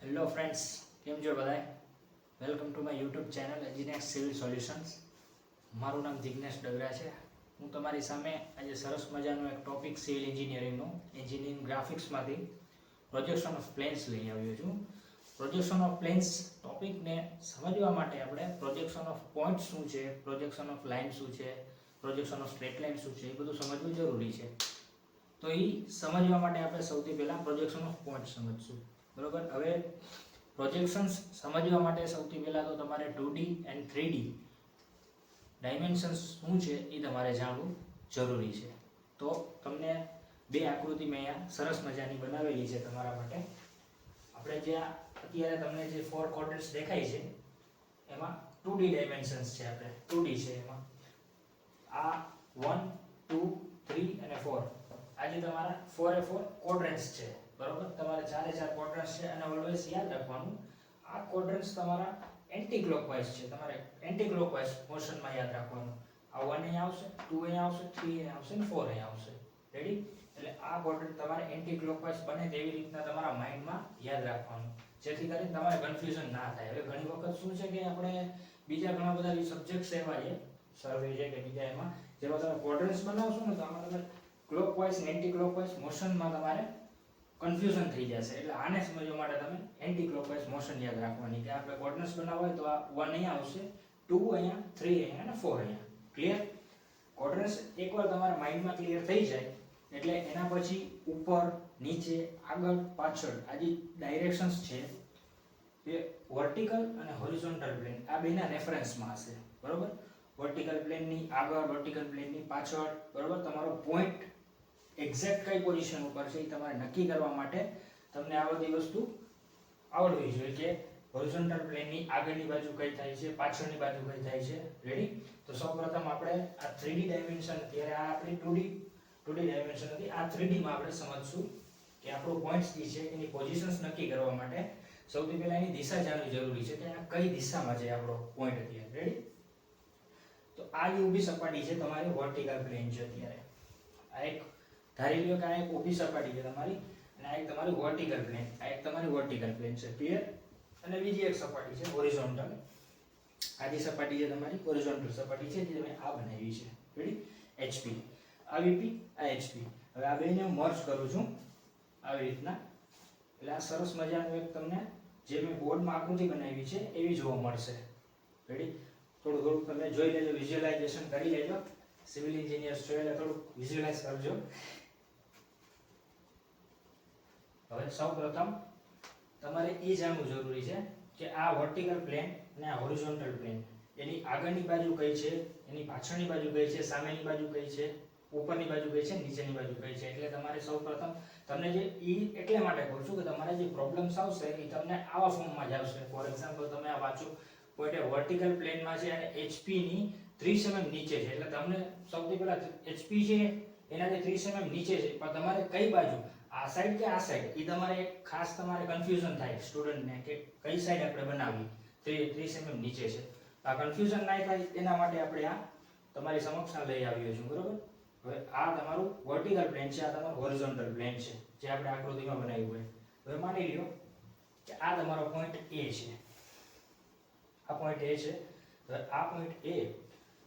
Hello friends, કેમ છો બધાય? Welcome to my YouTube channel engineer civil solutions. મારું નામ જિગ્નેશ ડગરા છે. હું તમારી સામે આજે સરસ મજાનો એક ટોપિક સિવિલ એન્જિનિયરિંગનો એન્જિનિયરિંગ ગ્રાફિક્સમાંથી પ્રોજેક્શન ઓફ પ્લેન્સ લઈ આવ્યો છું. પ્રોજેક્શન ઓફ પ્લેન્સ ટોપિકને સમજવા માટે આપણે પ્રોજેક્શન ઓફ પોઈન્ટ શું છે, પ્રોજેક્શન ઓફ લાઇન શું છે, પ્રોજેક્શન ઓફ સ્ટ્રેટ લાઇન શું છે, એ બધું સમજવું જરૂરી છે. તો એ સમજવા માટે આપણે સૌથી પહેલાં પ્રોજેક્શન ઓફ પોઈન્ટ સમજશું. બરોબર. હવે પ્રોજેક્શન્સ સમજવા માટે સૌથી પહેલાં તો તમારે 2D એન્ડ 3D ડાયમેન્શન્સ શું છે એ તમારે જાણવું જરૂરી છે. તો તમને બે આકૃતિ મેં અહીંયા સરસ મજાની બનાવેલી છે તમારા માટે. આપણે જે અત્યારે તમને જે 4 ક્વોડ્રન્ટ્સ દેખાય છે એમાં 2D ડાયમેન્શન્સ છે. આપણે 2D છે એમાં આ 1, 2, 3 અને 4 આ જે તમારા 4 એ 4 ક્વોડ્રન્ટ્સ છે. બરોબર. તમારે 4 એ 4 ક્વોડ્રન્ટ્સ છે અને ઓલવેઝ યાદ રાખવાનું આ ક્વોડ્રન્ટ્સ તમારા એન્ટી ક્લોકવાઇઝ છે. તમારે એન્ટી ક્લોકવાઇઝ મોશનમાં યાદ રાખવાનું. આ 1 અહીં આવશે, 2 અહીં આવશે, 3 અહીં આવશે અને 4 અહીં આવશે. રેડી? એટલે આ ક્વોડ્રન્ટ તમારે એન્ટી ક્લોકવાઇઝ બને તેવી રીતના તમારા માઇન્ડમાં યાદ રાખવાનું, જેથી કરીને તમારે કન્ફ્યુઝન ના થાય. હવે ઘણી વખત શું છે કે આપણે બીજા ઘણા બધા સબ્જેક્ટ્સ એવા છે, સર્વે છે કે બીજા એમાં જેમાં તમે ક્વોડ્રન્ટ્સ બનાવશો ને તો આમાં તમે ક્લોકવાઇઝ ને એન્ટી ક્લોકવાઇઝ મોશનમાં તમારે કન્ફ્યુઝન થઈ જશે. એટલે આને સમજવા માટે તમે એન્ટી ક્લોકવાઇઝ મોશન યાદ રાખવાની કે આપણે ક્વોડ્રન્ટ્સ બનાવવા હોય તો આ 1 અહીંયા આવશે, 2 અહીંયા, 3 અહીંયા અને 4 અહીંયા. ક્લિયર? ક્વોડ્રન્ટ્સ એકવાર તમારા માઇન્ડમાં ક્લિયર થઈ જાય એટલે એના પછી ઉપર, નીચે, આગળ, પાછળ આ જે ડાયરેક્શન્સ છે એ વર્ટિકલ અને હોરિઝોન્ટલ પ્લેન આ બેના રેફરન્સમાં હશે. બરોબર. વર્ટિકલ પ્લેનની આગળ, વર્ટિકલ પ્લેનની પાછળ. બરોબર. તમારો પોઈન્ટ એક્ઝેક્ટ કઈ પોઝિશન ઉપર છે એ તમારે નક્કી કરવા માટે તમને આ બધી વસ્તુ આવડવી જોઈએ કે હોરિઝોન્ટલ પ્લેનની આગળની બાજુ કઈ થાય છે, પાછળની બાજુ કઈ થાય છે. રેડી? તો સૌપ્રથમ આપણે આ 3D ડાયમેન્શન, અત્યારે આ આપણી 2D ડાયમેન્શન હતી, આ 3D માં આપણે સમજશું કે આપણો પોઈન્ટ્સ જે છે એની પોઝિશન્સ નક્કી કરવા માટે સૌથી પહેલા એની દિશા જાણવી જરૂરી છે કે આ કઈ દિશામાં છે આપણો પોઈન્ટ અત્યારે. રેડી? તો આ જે ઊભી સપાટી છે તમારી વર્ટિકલ પ્લેન છે. અત્યારે આ એક ધારી લ્યો કે આ એક ઊભી સપાટી છે તમારી અને આ એક તમારી વર્ટિકલ પ્લેન, આ એક તમારી વર્ટિકલ પ્લેન છે. ક્લિયર? અને બીજી એક સપાટી છે હોરિઝોન્ટલ. આ જે સપાટી છે તમારી હોરિઝોન્ટલ સપાટી છે જે તમે આ બનાવી છે. રેડી? HP. આ VP, આ HP. હવે આ બેને હું મર્જ કરું છું આવી રીતના. એટલે આ સરસ મજાનું એક તમને જે મેં બોર્ડમાં આકૃતિ બનાવી છે એવી જોવા મળશે. રેડી? થોડું થોડું તમે જોઈ લેજો, વિઝ્યુઅલાઇઝેશન કરી લેજો. સિવિલ એન્જિનિયર્સ છો એટલે થોડું વિઝ્યુઅલાઇઝ કરજો. હવે સૌપ્રથમ તમારે એ જાણવું જરૂરી છે કે આ વર્ટિકલ પ્લેન અને આ હોરિઝોન્ટલ પ્લેન એની આગળની બાજુ કઈ છે, એની પાછળની બાજુ કઈ છે, સામેની બાજુ કઈ છે, ઉપરની બાજુ કઈ છે, નીચેની બાજુ કઈ છે. એટલે તમારે સૌપ્રથમ તમને જે એટલે માટે કહું છું કે તમારે જે પ્રોબ્લેમ્સ આવશે એ તમને આવા ફોર્મમાં જ આવશે. ફોર એક્ઝામ્પલ તમે આ વાંચો, પોઈન્ટ વર્ટિકલ પ્લેનમાં છે અને HP ની 30 mm નીચે છે. એટલે તમને સૌથી પહેલા HP છે એનાથી 30 mm નીચે છે, પણ તમારે કઈ બાજુ, આ સાઈડ કે આ સાઈડ, એ તમારે ખાસ તમારે કન્ફ્યુઝન થાય સ્ટુડન્ટને કે કઈ સાઈડ આપણે બનાવવી. 30 mm નીચે છે. આ કન્ફ્યુઝન ના થાય એના માટે આપણે આ તમારી સમક્ષ લઈ આવ્યો છું. બરોબર. હવે આ તમારું વર્ટિકલ પ્લેન છે, આ તમારું હોરિઝોન્ટલ પ્લેન છે જે આપણે આકૃતિમાં બનાવ્યું હોય. હવે માની લ્યો કે આ તમારો પોઈન્ટ A છે, આ પોઈન્ટ A છે. હવે આ પોઈન્ટ A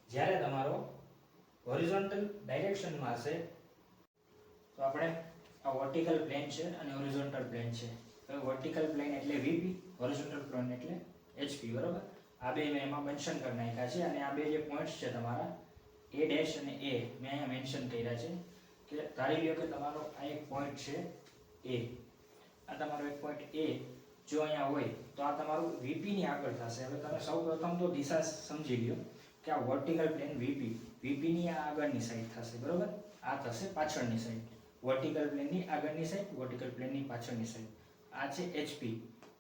જ્યારે તમારો હોરિઝોન્ટલ ડાયરેક્શનમાં હશે તો આપણે આ વર્ટિકલ પ્લેન છે અને હોરિઝોન્ટલ પ્લેન છે. હવે વર્ટિકલ પ્લેન એટલે VP, હોરિઝોન્ટલ પ્લેન એટલે HP. બરોબર. આ બે મેં એમાં મેન્શન કરી નાખ્યા છે અને આ બે જે પોઈન્ટ્સ છે તમારા A' અને A મેં અહીંયા મેન્શન કર્યા છે કે ધારી લ્યો કે તમારો આ એક પોઈન્ટ છે A, આ તમારો એક પોઈન્ટ A જો અહીંયા હોય તો આ તમારું VP ની આગળ થશે. હવે તમે સૌપ્રથમ તો દિશા સમજી લ્યો કે આ વર્ટિકલ પ્લેન VP ની આ આગળની સાઈડ થશે. બરોબર. આ થશે પાછળની સાઈડ. વર્ટિકલ પ્લેનની આગળની સાઈડ, વર્ટિકલ પ્લેનની પાછળની સાઈડ. આ છે HP.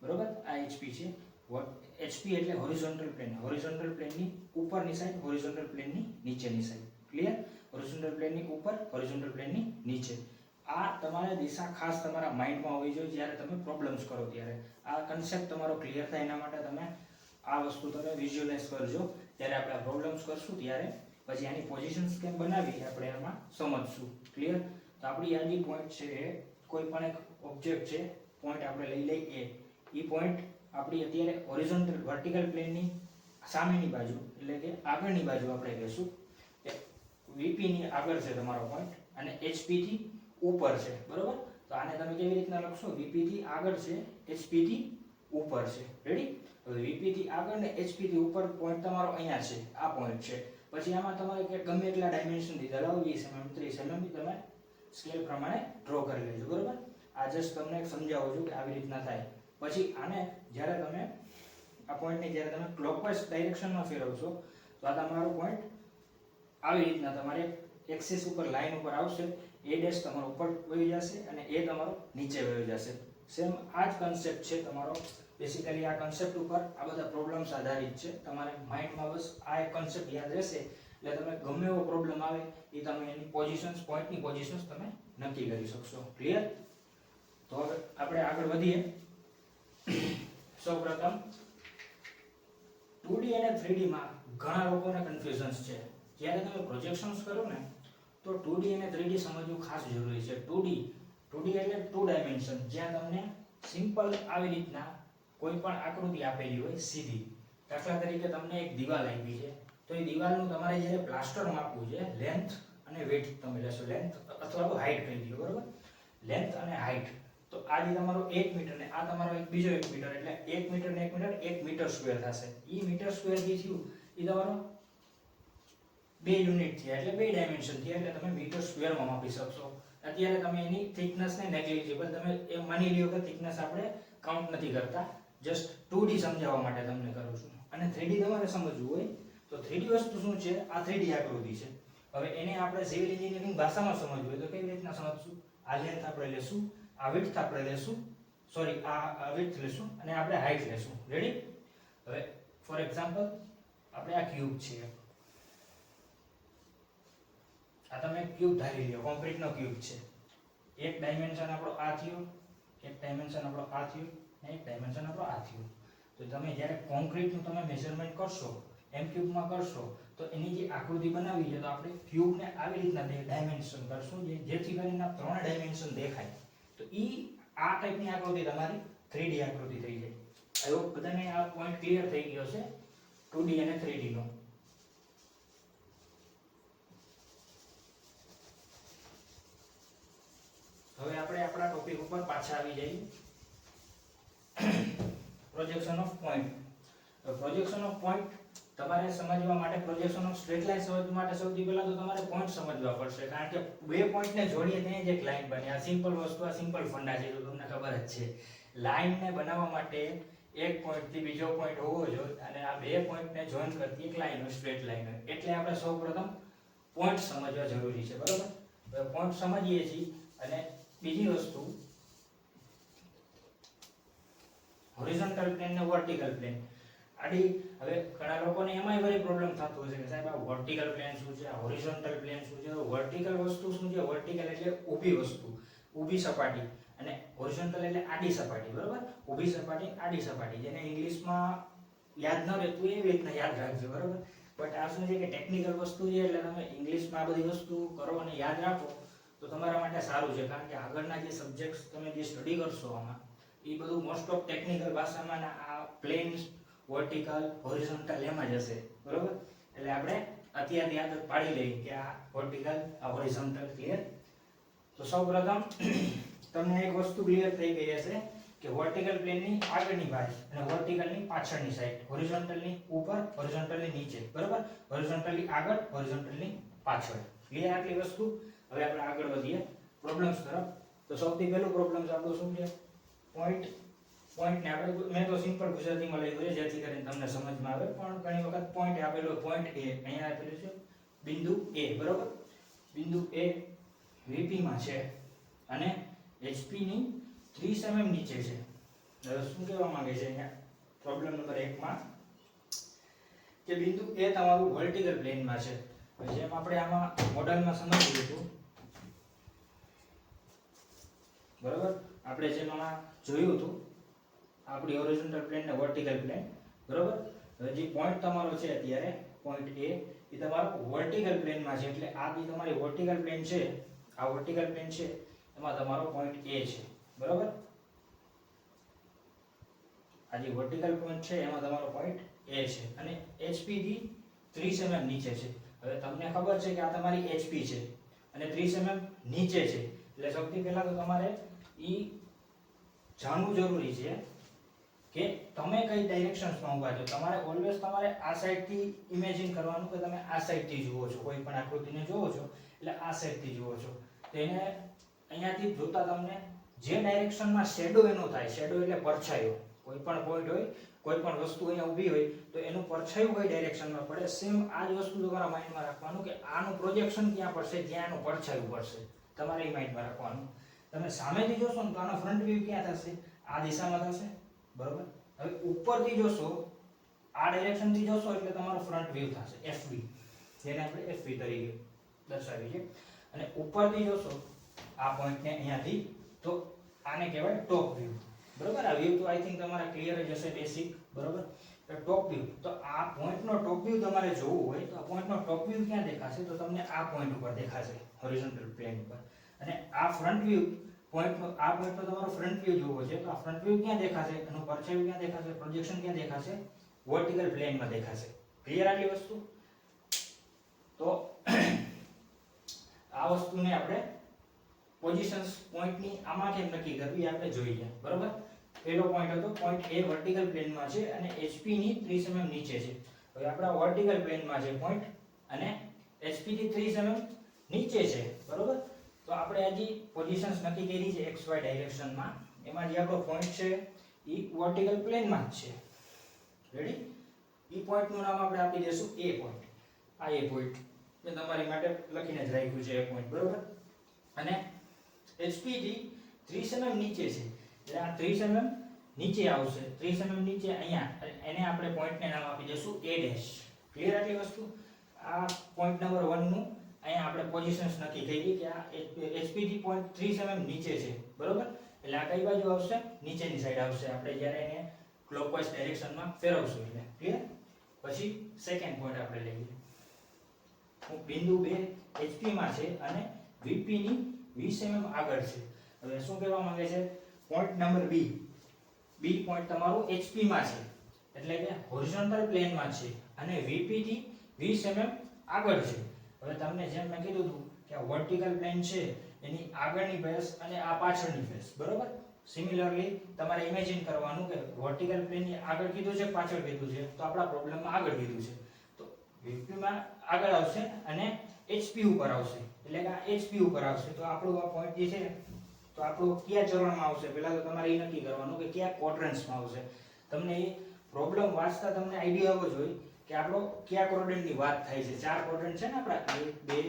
બરોબર. આ HP છે. HP એટલે હોરિઝોન્ટલ પ્લેન, હોરિઝોન્ટલ પ્લેનની ઉપરની સાઈડ, હોરિઝોન્ટલ પ્લેનની નીચેની સાઈડ. ક્લિયર? હોરિઝોન્ટલ પ્લેનની ઉપર, હોરિઝોન્ટલ પ્લેનની નીચે. આ તમારે દિશા ખાસ તમારા માઇન્ડમાં હોવી જોઈએ જ્યારે તમે પ્રોબ્લેમ્સ કરો ત્યારે. આ કન્સેપ્ટ તમારો ક્લિયર થાય એના માટે તમે આ વસ્તુ તમે વિઝ્યુઅલાઇઝ કરજો. જ્યારે આપણે પ્રોબ્લેમ્સ કરશું ત્યારે પછી આની પોઝિશન્સ કેમ બનાવી આપણે એમાં સમજશું. ક્લિયર? તો આપણી આ જે પોઈન્ટ છે એ કોઈ પણ એક ઓબ્જેક્ટ છે, પોઈન્ટ આપણે લઈ લઈએ એ પોઈન્ટ આપણી અત્યારે હોરિઝોન્ટલ વર્ટિકલ પ્લેનની સામેની બાજુ એટલે કે આગળની બાજુ આપણે કહીશું કે VP ની આગળ છે તમારો પોઈન્ટ અને HP થી ઉપર છે, બરોબર? તો આને તમે કેવી રીતના લખશો? VP થી આગળ છે, HP થી ઉપર છે. રેડી? હવે VP થી આગળ ને HP થી ઉપર પોઈન્ટ તમારો અહીંયા છે, આ પોઈન્ટ છે. પછી આમાં તમારે કે ગમે એટલા ડાયમેન્શન દીધા લાવો, 20 mm 30 mm તમે સ્કેલ પ્રમાણે ડ્રો કરી લેજો, બરોબર? આ જસ્ટ તમને સમજાવું છું કે આવી રીતના થાય. પછી આને જ્યારે તમે આ પોઈન્ટને જ્યારે તમે ક્લોકવાઇઝ ડાયરેક્શનમાં ફેરવશો તો આ તમારો પોઈન્ટ આવી રીતના તમારે એક્સિસ ઉપર લાઈન ઉપર આવશે. A ડેશ તમારો ઉપર વહી જશે અને A તમારો નીચે વહી જશે. સેમ આ જ કન્સેપ્ટ છે તમારો. બેસિકલી આ કન્સેપ્ટ ઉપર આ બધા પ્રોબ્લેમ્સ આધારિત છે. તમારે માઇન્ડમાં બસ આ એક કન્સેપ્ટ યાદ રહેશે એટલે તમે ગમે એવો પ્રોબ્લેમ આવે એ તમે એની પોઝિશન્સ, પોઈન્ટની પોઝિશન્સ તમે નક્કી કરી શકશો. ક્લિયર? તો હવે આપણે આગળ વધીએ. સૌપ્રથમ 2D અને 3D માં ઘણા લોકોને કન્ફ્યુઝન્સ છે. જ્યારે તમે પ્રોજેક્શન્સ કરો ને તો 2D અને 3D સમજવું ખાસ જરૂરી છે. 2D એટલે 2 ડાયમેન્શન, જ્યાં તમને સિમ્પલ આવી રીતના કોઈ પણ આકૃતિ આપેલી હોય સીધી. દાખલા તરીકે તમને એક દીવાલ આપી છે, તો એ દીવાલનું તમારે જ્યારે પ્લાસ્ટર માપવું છે, લેન્થ અને વેડથ તમે લેશો. લેન્થ અથવા તો હાઈટ કહી દો, બરોબર? લેન્થ અને હાઈટ. તો આ જે તમારો 1 મીટર ને આ તમારો એક બીજો 1 મીટર એટલે 1 મીટર ને 1 મીટર 1 મીટર સ્ક્વેર થશે. ઈ મીટર સ્ક્વેર જે થયું એ તમારો 2 યુનિટ થયા એટલે 2 ડાયમેન્શન થયા એટલે તમે મીટર સ્ક્વેરમાં માપી શકશો. અત્યારે તમે એની થિકનેસ ને નેગ્લિજિબલ તમે એ માની લ્યો કે થિકનેસ આપણે કાઉન્ટ નથી કરતા, જસ્ટ 2D સમજાવવા માટે તમને કરું છું. અને 3D તમારે સમજવું હોય તો 3D વસ્તુ શું છે? આ 3D આકૃતિ છે. હવે એને આપણે સિવિલ એન્જિનિયરિંગ ભાષામાં સમજવું હોય તો કેવી રીતના સમજશું? આ લેન્થ આપણે લેશું, આ વિડ્થ આપણે લેશું, સોરી આ વિડ્થ લેશું અને આપણે હાઈટ લેશું. રેડી? હવે ફોર એક્ઝામ્પલ આપણે આ ક્યુબ છે, આ તમે ક્યુબ ધારી લ્યો, કોન્ક્રીટનો ક્યુબ છે. એક ડાયમેન્શન આપણો આ થયો, એક ડાયમેન્શન આપણો આ થયો અને એક ડાયમેન્શન આપણો આ થયો. તો તમે જ્યારે કોન્ક્રીટનું તમે મેઝરમેન્ટ કરશો, એમ ક્યુબમાં કરશો તો એની જે આકૃતિ બનાવી છે તો આપણે ક્યુબને આવી રીતના ડાયમેન્શન કરશું જેથી કરીને 3 ડાયમેન્શન દેખાય. તો આ ટાઈપની આકૃતિ તમારી 3D આકૃતિ થઈ જાય. આઈ હોપ બધાને આ પોઈન્ટ ક્લિયર થઈ ગયો છે 2D અને 3D નો. હવે આપણે આપણા ટોપિક ઉપર પાછા આવી જઈએ. Projection of point. Projection of point તમારે સમજવા માટે, પ્રોજેક્શન ઓફ સ્ટ્રેટ લાઇન સમજવા માટે સૌથી પહેલા તો તમારે પોઈન્ટ સમજવા પડશે, કારણ કે બે પોઈન્ટને જોડીએ ત્યાં જ એક લાઈન બને. આ સિમ્પલ વસ્તુ, આ સિમ્પલ ફંડા છે, તો તમને ખબર જ છે. લાઈનને બનાવવા માટે એક પોઈન્ટથી બીજો પોઈન્ટ હોવો જોઈએ અને આ બે પોઈન્ટને જોઈન કરતી એક લાઈન હોય, સ્ટ્રેટ લાઈન હોય. એટલે આપણે સૌપ્રથમ પોઈન્ટ સમજવા જરૂરી છે, બરોબર? હવે પોઈન્ટ સમજીએ છીએ અને બીજી વસ્તુ હોરિઝોન્ટલ પ્લેન ને વર્ટિકલ પ્લેન. આડી હવે ઘણા લોકોને એમાંય વળી પ્રોબ્લેમ થતો હોય છે કે સાહેબ આ વર્ટિકલ પ્લેન શું છે, આ હોરિઝોન્ટલ પ્લેન શું છે? વર્ટિકલ વસ્તુ શું છે? વર્ટિકલ એટલે ઊભી વસ્તુ, ઊભી સપાટી, અને હોરિઝોન્ટલ એટલે આડી સપાટી, બરોબર? ઊભી સપાટી, આડી સપાટી. જેને ઇંગ્લિશમાં યાદ ન રહેતું એવી રીતના યાદ રાખજો, બરોબર? બટ આ શું છે કે ટેકનિકલ વસ્તુ છે એટલે તમે ઇંગ્લિશમાં આ બધી વસ્તુ કરો અને યાદ રાખો તો તમારા માટે સારું છે, કારણ કે આગળના જે સબ્જેક્ટ્સ તમે જે સ્ટડી કરશો આમાં એ બધું મોસ્ટ ઓફ ટેકનિકલ ભાષામાં આ પ્લેન્સ, વર્ટિકલ, હોરિઝોન્ટલ એમાં જ હશે, બરોબર? એટલે આપણે અત્યારથી આદત પાડી લઈએ કે આ વર્ટિકલ, આ હોરિઝોન્ટલ. ક્લિયર? તો સૌપ્રથમ તમને એક વસ્તુ ક્લિયર થઈ ગઈ હશે કે વર્ટિકલ પ્લેનની આગળની બાજુ અને વર્ટિકલની પાછળની સાઈડ, હોરિઝોન્ટલની ઉપર, હોરિઝોન્ટલની નીચે, બરોબર? હોરિઝોન્ટલની આગળ, હોરિઝોન્ટલની પાછળ. ક્લિયર આટલી વસ્તુ? હવે આપણે આગળ વધીએ પ્રોબ્લેમ્સ તરફ. તો સૌથી પહેલું પ્રોબ્લેમ્સ આપણું શું છે? પોઈન્ટને આપણે, મેં તો સિમ્પલ ગુજરાતીમાં લખ્યું છે જેથી કરીને તમને સમજમાં આવે, પણ ઘણી વખત પોઈન્ટ આપેલો, પોઈન્ટ A અહીંયા આપેલું છે, બિંદુ A, બરોબર? બિંદુ A VP માં છે અને HP ની 30 mm નીચે છે. હવે શું કહેવા માંગે છે અહીંયા પ્રોબ્લેમ નંબર 1 માં કે બિંદુ A તમારું વર્ટિકલ પ્લેનમાં છે. જેમ આપણે આમાં મોડલમાં સમજી લીધું, બરોબર? આપણે જેમ આમાં જોયું હતું આપણી હોરિઝોન્ટલ પ્લેન ને વર્ટિકલ પ્લેન, બરોબર? હવે જે પોઈન્ટ તમારો છે અત્યારે પોઈન્ટ A એ તમારો વર્ટિકલ પ્લેનમાં છે, એટલે આ જે તમારી વર્ટિકલ પ્લેન છે, આ વર્ટિકલ પ્લેન છે એમાં તમારો પોઈન્ટ A છે, બરોબર? આ જે વર્ટિકલ પોઈન્ટ છે એમાં તમારો પોઈન્ટ એ છે અને HP થી 30 mm નીચે છે. હવે તમને ખબર છે કે આ તમારી HP છે અને 30 mm નીચે છે, એટલે સૌથી પહેલા તો તમારે ઈ જાણવું જરૂરી છે કે તમે કઈ ડાયરેક્શન્સમાં ઊભા છો. તમારે ઓલવેઝ તમારે આ સાઈડથી ઇમેજિન કરવાનું કે તમે આ સાઈડથી જુઓ છો, કોઈ પણ આકૃતિને જુઓ છો એટલે આ સાઈડથી જુઓ છો. તેને અહીંયાથી જોતા તમને જે ડાયરેક્શનમાં શેડો એનો થાય, શેડો એટલે પરછાયો, કોઈ પણ પોઈન્ટ હોય, કોઈ પણ વસ્તુ અહીંયા ઊભી હોય તો એનું પરછાયું કઈ ડાયરેક્શનમાં પડે, સેમ આ જ વસ્તુ તમારા માઇન્ડમાં રાખવાનું કે આનું પ્રોજેક્શન ક્યાં પડશે, જ્યાં એનું પરછાયું પડશે, તમારે એ માઇન્ડમાં રાખવાનું. તમે સામેથી જોશો ને તો આનો ફ્રન્ટ વ્યૂ ક્યાં થશે, આ દિશામાં થશે, બરોબર. હવે ઉપરથી જોશો, આ ડાયરેક્શનથી જોશો એટલે તમારો ફ્રન્ટ વ્યૂ થશે FV, જેને આપણે FV તરીકે દર્શાવીએ છીએ. અને ઉપરથી જોશો આ પોઈન્ટને અહીંયાથી તો આને કહેવાય ટોપ વ્યૂ, બરોબર. આ વ્યૂ તો આઈ થિંક તમારા ક્લિયર જ હશે, બેસિક, બરોબર. ટોપ વ્યૂ, તો આ પોઈન્ટનો ટોપ વ્યૂ તમારે જોવું હોય તો આ પોઈન્ટનો ટોપ વ્યૂ ક્યાં દેખાશે, તો તમને આ પોઈન્ટ ઉપર દેખાશે, હોરિઝોન્ટલ પ્લેન ઉપર. અને આ ફ્રન્ટ વ્યૂ પોઈન્ટનો, આ પોઈન્ટનો તમારો ફ્રન્ટ વ્યૂ જોવો છે તો આ ફ્રન્ટ વ્યૂ ક્યાં દેખાશે, એનું પરછાયું ક્યાં દેખાશે, પ્રોજેક્શન ક્યાં દેખાશે, વર્ટિકલ પ્લેનમાં દેખાશે. ક્લિયર આટલી વસ્તુ? તો આ વસ્તુને આપણે પોઝિશન્સ પોઈન્ટની આમાં કેમ નક્કી કરવી આપણે જોઈએ, બરોબર. પહેલો પોઈન્ટ હતો, પોઈન્ટ A વર્ટિકલ પ્લેનમાં છે અને HP ની 30 mm નીચે છે. હવે આપણા વર્ટિકલ પ્લેનમાં છે પોઈન્ટ અને HP થી 30 mm નીચે છે, બરોબર. તો આપણે હજી પોઝિશન્સ નક્કી કરી છે XY ડાયરેક્શનમાં, એમાં જે આપણો પોઈન્ટ છે એ વર્ટિકલ પ્લેનમાં જ છે. રેડી? એ પોઈન્ટનું નામ આપણે આપી દઈશું A પોઈન્ટ. આ A પોઈન્ટ મેં તમારી માટે લખીને જ રાખ્યું છે A પોઈન્ટ, બરોબર. અને HP થી 30 mm નીચે છે, એટલે આ 30 mm નીચે આવશે, 30 mm નીચે અહીંયા, એને આપણે પોઈન્ટને નામ આપી દઈશું A ડેશ. ક્લિયર આટલી વસ્તુ? આ પોઈન્ટ નંબર 1 નું અહીંયા આપણે પોઝિશન્સ નક્કી કરી કે આ HP થી પોઈન્ટ 30 mm નીચે છે, બરોબર. એટલે આ કઈ બાજુ આવશે, નીચેની સાઈડ આવશે, આપણે જ્યારે એને ક્લોકવાઇઝ ડાયરેક્શનમાં ફેરવશું એટલે. ક્લિયર? પછી સેકન્ડ પોઈન્ટ આપણે લઈએ. બિંદુ 2 HP માં છે અને VP ની 20 mm આગળ છે. હવે શું કહેવા માંગે છે, point number B, B point તમારો HP માં છે, એટલે કે હોરિઝોન્ટલ પ્લેનમાં છે અને VP થી 20 mm આગળ છે. હવે તમને જેમ મેં કીધું હતું કે આ વર્ટિકલ પ્લેન છે એની આગળની ફેસ અને આ પાછળની ફેસ, બરોબર. સિમિલરલી તમારે ઇમેજિન કરવાનું કે વર્ટિકલ પ્લેનની આગળ કીધું છે, પાછળ કીધું છે, તો આપણા પ્રોબ્લેમમાં આગળ કીધું છે તો VP માં આગળ આવશે અને HP ઉપર આવશે, એટલે કે આ HP ઉપર આવશે. તો આપણો આ પોઈન્ટ જે છે તો આપણું કયા ચરણમાં આવશે, પહેલા તો તમારે એ નક્કી કરવાનું કે કયા ક્વોડ્રન્ટ્સમાં આવશે. તમને એ પ્રોબ્લેમ વાંચતા તમને આઈડિયા આવવો જોઈએ કે આપણો કયા ક્વોડ્રન્ટની વાત થાય છે. 4 ક્વોડ્રન્ટ છે ને આપણા, 1 2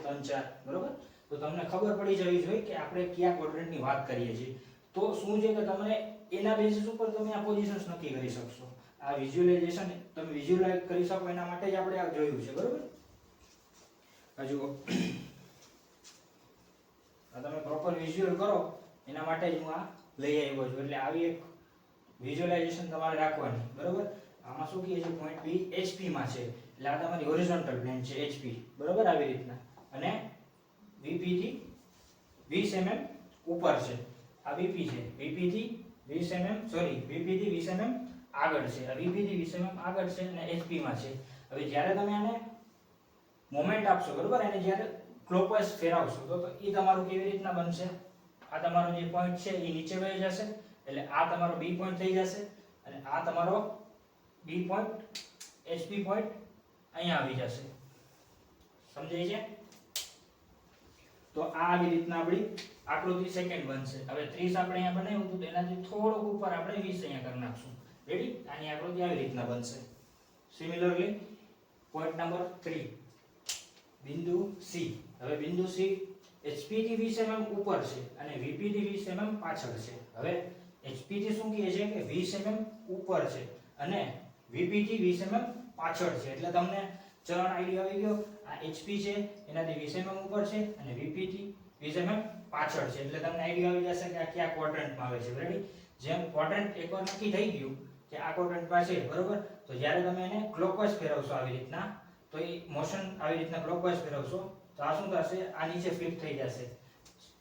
3 4, બરોબર. તો તમને ખબર પડી જવી જોઈએ કે આપણે કયા ક્વોડ્રન્ટની વાત કરીએ છીએ. તો શું છે કે તમને એના બેસિસ ઉપર તમે આ પોઝિશન્સ નક્કી કરી શકશો. આ વિઝ્યુઅલાઇઝેશન તમે વિઝ્યુઅલાઇઝ કરી શકો એના માટે જ આપણે આ જોયું છે, બરોબર. હજુ તમે પ્રોપર વિઝ્યુઅલ કરો એના માટે જ હું આ લઈ આવ્યો છું. એટલે આવી એક વિઝ્યુઅલાઇઝેશન તમારે રાખવાની, બરોબર. આમાં શું કહે છે, પોઈન્ટ B HP માં છે, એટલે આ તમારી હોરિઝોન્ટલ પ્લેન છે HP, બરોબર. આવી રીતના અને VP થી 20 mm ઉપર છે, આ VP છે, VP થી 20 mm સોરી VP થી 20 mm આગળ છે, આ VP થી 20 mm આગળ છે અને HP માં છે. હવે જ્યારે તમે આને મોમેન્ટ આપશો, બરોબર, એને જ્યારે ક્લોકવાઇઝ ફેરવશો તો એ તમારું કેવી રીતના બનશે, આ તમારો જે પોઈન્ટ છે એ નીચે વહી જશે, એટલે આ તમારો B પોઈન્ટ થઈ જશે અને આ તમારો B પોઈન્ટ HP પોઈન્ટ અહીંયા આવી જશે. સમજાય છે? તો આ આવી રીતના આપણી આકૃતિ સેકન્ડ બનશે. હવે 30 આપણે અહીંયા બનાવ્યું હતું તો એનાથી થોડુંક ઉપર આપણે 20 અહીંયા કરી નાખશું. રેડી? આની આકૃતિ આવી રીતના બનશે. સિમિલરલી પોઈન્ટ નંબર 3 બિંદુ C. હવે બિંદુ C HP થી 20 mm ઉપર છે અને VP થી 20 mm પાછળ છે. હવે HP થી શું કહે છે કે 20 mm ઉપર છે અને VP થી 20 mm પાછળ છે, એટલે તમને ચરણ આઈડિયા આવી ગયો. આ HP છે એનાથી 20 mm ઉપર છે અને VP થી 20 mm પાછળ છે, એટલે તમને આઈડિયા આવી જશે કે આ કયા ક્વોડ્રન્ટમાં આવે છે. રેડી? જેમ ક્વોડ્રન્ટ એકવાર નક્કી થઈ ગયું કે આ ક્વોડ્રન્ટમાં છે, બરોબર, તો જ્યારે તમે એને ક્લોકવાઇઝ ફેરવશો આવી રીતના, તો એ મોશન આવી રીતના ક્લોકવાઇઝ ફેરવશો તો આ શું થશે, આ નીચે ફ્લિપ થઈ જશે.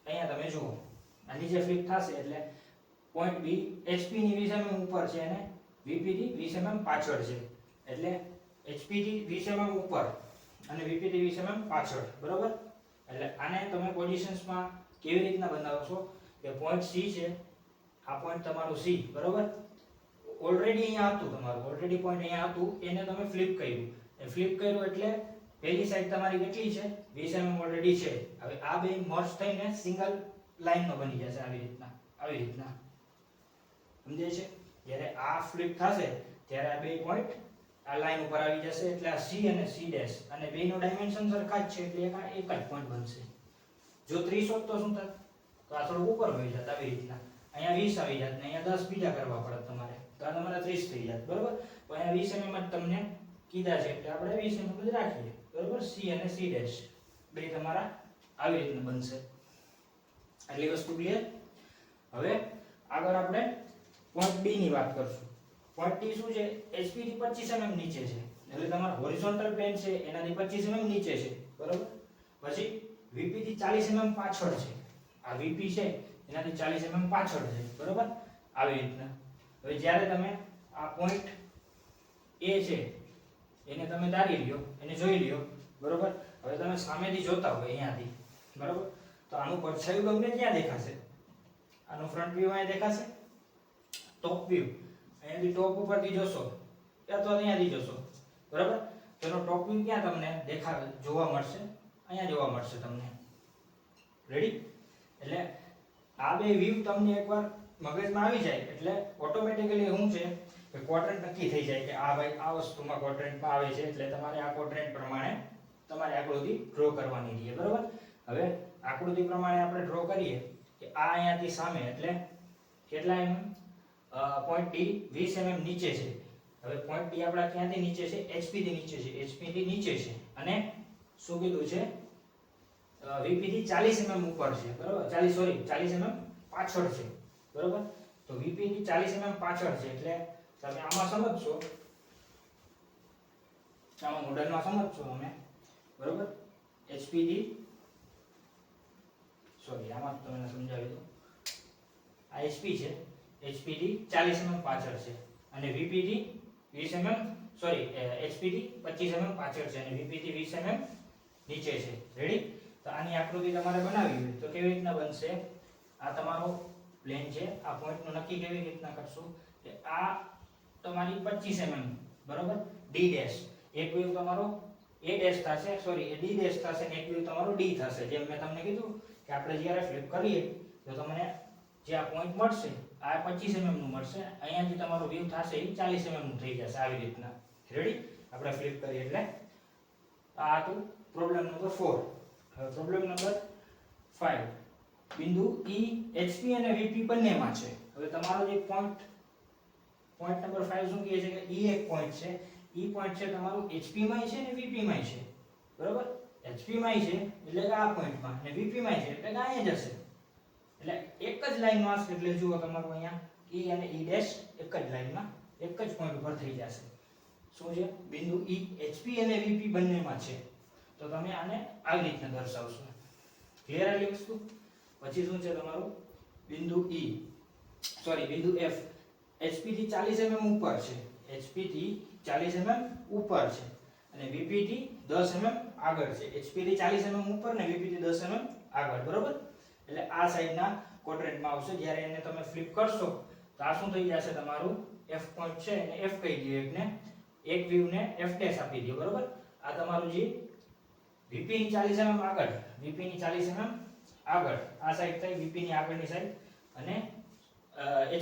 અહીંયા તમે જુઓ, આ નીચે ફ્લિપ થશે એટલે પોઈન્ટ બી HP ની 20 mm ઉપર છે અને VP થી 20 mm પાછળ છે. એટલે HP થી 20 mm ઉપર અને VP થી 20 mm પાછળ, બરોબર. એટલે આને તમે પોઝિશન્સમાં કેવી રીતના બનાવશો કે પોઈન્ટ C છે, આ પોઈન્ટ તમારું C, બરોબર. ઓલરેડી અહીંયા હતું તમારું, ઓલરેડી પોઈન્ટ અહીંયા હતું, એને તમે ફ્લિપ કર્યું. એ ફ્લિપ કર્યું એટલે પહેલી સાઈડ તમારી કેટલી છે 20 mm ઓલરેડી છે. હવે આ બે મર્જ થઈને સિંગલ લાઈનમાં બની જશે આવી રીતના સમજાય છે. જ્યારે આ ફ્લિપ થશે ત્યારે આ બે પોઈન્ટ આ લાઈન ઉપર આવી જશે. એટલે આ C અને C ડેશ અને બેનો ડાયમેન્શન સરખા જ છે એટલે એક જ પોઈન્ટ બનશે. જો 30 હોત તો શું થાત? તો આ થોડું ઉપર વહી જાત આવી રીતના. અહીંયા 20 આવી જાત ને અહીંયા 10 બીજા કરવા પડત તમારે, તો આ તમારા 30 થઈ જાત, બરોબર. તો અહીંયા 20 mm જ તમને કીધા છે એટલે આપણે 20 mm જ રાખીએ, બરોબર. C અને C ડેશ બે તમારા આવી રીતના બનશે. આટલી વસ્તુ ક્લિયર. હવે આગળ આપણે પોઈન્ટ B ની વાત કરશું. પોઈન્ટ D શું છે? HP થી 25 mm નીચે છે, એટલે તમારો હોરિઝોન્ટલ પ્લેન છે એનાથી 25 mm નીચે છે, બરોબર. પછી VP થી 40 mm પાછળ છે. આ VP છે એનાથી 40 mm પાછળ છે, બરોબર. આવી રીતના. હવે જ્યારે તમે આ પોઈન્ટ A છે એને તમે ધારી લ્યો, એને જોઈ લ્યો, બરોબર. હવે તમે સામેથી જોતા હોય અહીંયાથી, બરોબર. તો આનું પડછાયું તમને ક્યાં દેખાશે? આનો ફ્રન્ટ વ્યૂ અહીંયા દેખાશે, ટોપ વ્યૂ અહીંયાથી ટોપ ઉપરથી જોશો યા તો અહીંયાથી જોશો, બરાબર. તેનો ટોપ વ્યૂ ક્યાં તમને જોવા મળશે? અહીંયા જોવા મળશે તમને. રેડી? એટલે આ બે વ્યૂ તમને એકવાર મગજમાં આવી જાય એટલે ઓટોમેટિકલી શું છે કે ક્વોડ્રન્ટ નક્કી થઈ જાય કે આ ભાઈ આ વસ્તુમાં ક્વોડ્રન્ટમાં આવે છે એટલે તમારે આ ક્વોડ્રન્ટ પ્રમાણે તમારે આકૃતિ ડ્રો કરવાની છે, બરાબર. હવે આકૃતિ પ્રમાણે આપણે ડ્રો કરીએ કે આ અહીંયાથી સામે એટલે કેટલા mm? પોઈન્ટ D 20 mm નીચે છે. હવે પોઈન્ટ D આપણા ક્યાંથી નીચે છે? HP થી નીચે છે. HP થી નીચે છે અને શું કીધું છે? VP થી 40 mm ઉપર છે, બરાબર. 40 mm પાછળ છે, બરાબર. તો VP થી 40 mm પાછળ છે એટલે તમે આમાં સમજશો, આમાં મોડેલમાં સમજશો તમે, બરાબર. HP થી આમાં તમને સમજાવી દઉં. આ HP છે, HP થી 40 mm પાછળ છે અને VP થી 20 mm HP થી 25 mm પાછળ છે અને VP થી 20 mm નીચે છે. રેડી? તો આની આકૃતિ તમારે બનાવવી હોય તો કેવી રીતના બનશે? આ તમારો પ્લેન છે, આ પોઈન્ટ નું નક્કી કેવી રીતના કરશું કે આ તમારી 25 mm, બરોબર. D ડેશ એક વ્યૂ તમારો A ડેશ થશે, એ D ડેશ થશે ને એક વ્યૂ તમારો D થશે. જેમ મેં તમને કીધું કે આપણે જ્યારે ફ્લિપ કરીએ તો તમને જે આ પોઈન્ટ મળશે આ 25 mm નું મળશે, અહીંયાથી તમારો વ્યૂ થશે એ 40 mm નું થઈ જશે આવી રીતના. રેડી? આપણે ફ્લિપ કરીએ એટલે આ હતું પ્રોબ્લેમ નંબર 4. હવે પ્રોબ્લેમ નંબર 5. બિંદુ E HP અને VP બંનેમાં છે. હવે તમારો જે પોઈન્ટ નંબર 5 શું કહે છે કે E એક પોઈન્ટ છે, E પોઈન્ટ છે તમારું HP માં છે ને VP માં છે, બરોબર. HP માં છે એટલે કે આ પોઈન્ટમાં અને VP માં છે એટલે કે અહીંયા જશે. એટલે એક જ લાઈનમાં હશે એટલે જુઓ તમારું અહીંયા E અને E ડેશ એક જ લાઈનમાં એક જ પોઈન્ટ ઉપર થઈ જશે. શું છે? બિંદુ E HP અને VP બંનેમાં છે. તો તમે આને આવી રીતના દર્શાવશો. ક્લિયર આટલી વસ્તુ? પછી શું છે તમારું બિંદુ બિંદુ F HP થી 40 mm ઉપર છે, HP થી 40 mm ઉપર છે અને VP થી 10 mm આગળ છે. HP થી 40 mm ઉપર ને VP થી 10 mm આગળ, બરોબર. એટલે આ સાઈડના ક્વોડ્રન્ટમાં આવશે. જ્યારે એને તમે ફ્લિપ કરશો તો આ શું થઈ જશે? તમારું F પોઈન્ટ છે એને F કહી દો, એક વ્યૂ ને F ડેશ આપી દો, બરોબર. આ તમારું જે VP ની 40 mm આગળ, VP ની 40 mm આગળ આ સાઈડ થઈ VP ની આગળની સાઈડ અને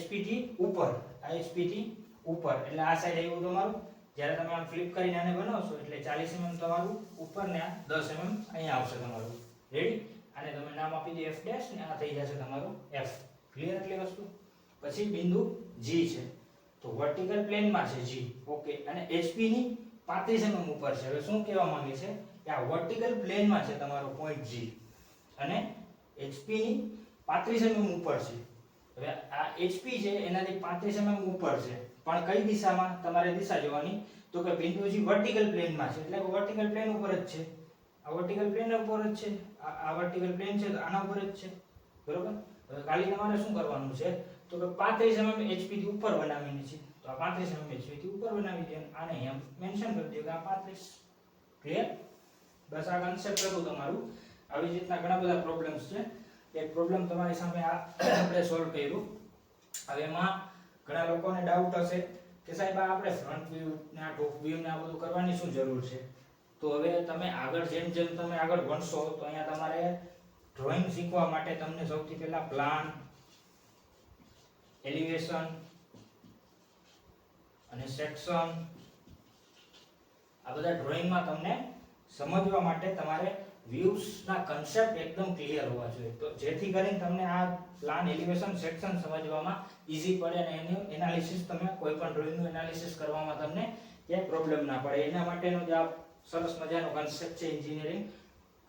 HP થી ઉપર, આ HP થી ઉપર એટલે આ સાઈડ આવ્યું તમારું. જ્યારે તમે આમ ફ્લિપ કરીને આને બનાવશો એટલે 40 mm તમારું ઉપર ને આ 10 mm અહીંયા આવશે તમારું. રેડી? આને તમે નામ આપી દો F ડેશ ને આ થઈ જશે તમારું F. ક્લિયર એટલી વસ્તુ? પછી બિંદુ G છે તો વર્ટિકલ પ્લેનમાં છે G, ઓકે. અને HP ની 35 mm ઉપર છે. હવે શું કહેવા માંગે છે કે આ વર્ટિકલ પ્લેનમાં છે તમારો પોઈન્ટ G અને HP ની 35 mm ઉપર છે. હવે આ HP છે એનાથી 35 mm ઉપર છે પણ કઈ દિશામાં? તમારે દિશા જોવાની તો કે બિંદુ G વર્ટિકલ પ્લેનમાં છે એટલે વર્ટિકલ પ્લેન ઉપર જ છે. આ વર્ટિકલ પ્લેન ઉપર જ છે, આ વર્ટિકલ પ્લેન છે તો આના ઉપર જ છે, બરોબર. હવે ખાલી તમારે શું કરવાનું છે તો કે 35 mm HP થી ઉપર બનાવીને છે, તો આ 35 mm HP થી ઉપર બનાવી દે, આને એમ મેન્શન કરી દો કે આ 35. ક્લિયર? બસ આ કન્સેપ્ટ હતું તમારું. આવી જ રીતના ઘણા બધા પ્રોબ્લેમ્સ છે. એક પ્રોબ્લેમ તમારી સામે આપણે સોલ્વ કર્યું. હવે એમાં ઘણા લોકોને ડાઉટ હશે કે સાહેબ આ આપણે ફ્રન્ટ વ્યૂ ને આ ટોપ વ્યૂ ને આ બધું કરવાની શું જરૂર છે? તો હવે તમે આગળ જેમ તમે આગળ ભણશો તો અહીંયા તમારે ડ્રોઈંગ શીખવા માટે તમને સૌથી પહેલા પ્લાન, એલિવેશન અને સેક્શન આ બધા ડ્રોઈંગમાં તમને સમજવા માટે તમારે વ્યૂઝ ના કન્સેપ્ટ એકદમ ક્લિયર હોવા જોઈએ, તો જેથી કરીને તમને આ પ્લાન, એલિવેશન, સેક્શન સમજવામાં ઈઝી પડે અને એનું એનાલિસિસ તમે કોઈ પણ ડ્રોઈંગનું એનાલિસિસ કરવામાં તમને ક્યાંય પ્રોબ્લેમ ના પડે. એના માટેનો જે આ સરસ મજાનો કન્સેપ્ટ છે એન્જિનિયરિંગ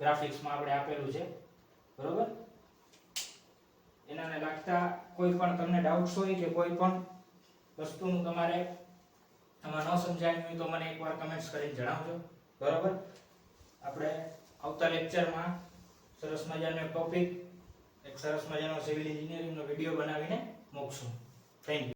ગ્રાફિક્સમાં આપણે આપેલું છે, બરોબર? એનાને લાગતા કોઈ પણ તમને ડાઉટ્સ હોય કે કોઈ પણ વસ્તુનું તમારે આમાં ન સમજાયું હોય તો મને એકવાર કમેન્ટ્સ કરીને જણાવજો, બરોબર? આપણે આવતા લેક્ચરમાં સરસ મજાનો ટોપિક, એક સરસ મજાનો સિવિલ એન્જિનિયરિંગનો વિડિયો બનાવીને મૂકશું. Thank you.